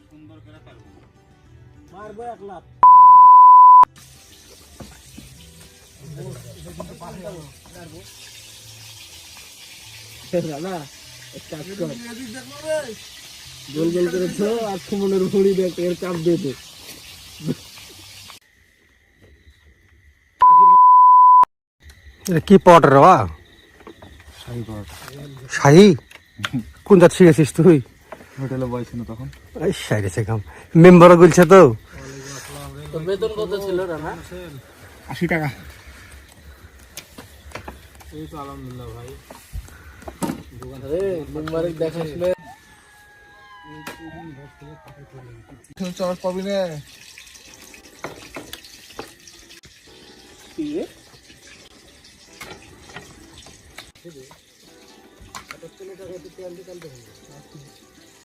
সুন্দর করে পারবো মারবো 1 লাখ দাদা কাজ কর গোল গোল করেছো আর সুমনের ভুঁড়ি দেখ এর চাপ দিয়ে দে কি পট রে বা শাহী পট শাহী কোন জাত শিখেছিস তুই হোটেলে বলছিল তখন এই শাহী রেছে কাম মেম্বারও বলছে তো তোর বেতন কত ছিল রানা 80 টাকা এই তো আলহামদুলিল্লাহ ভাই আরে মুবারক দেখাস না চল পাবি না কি রে এটা 3 টাকা দিতে আনতে হবে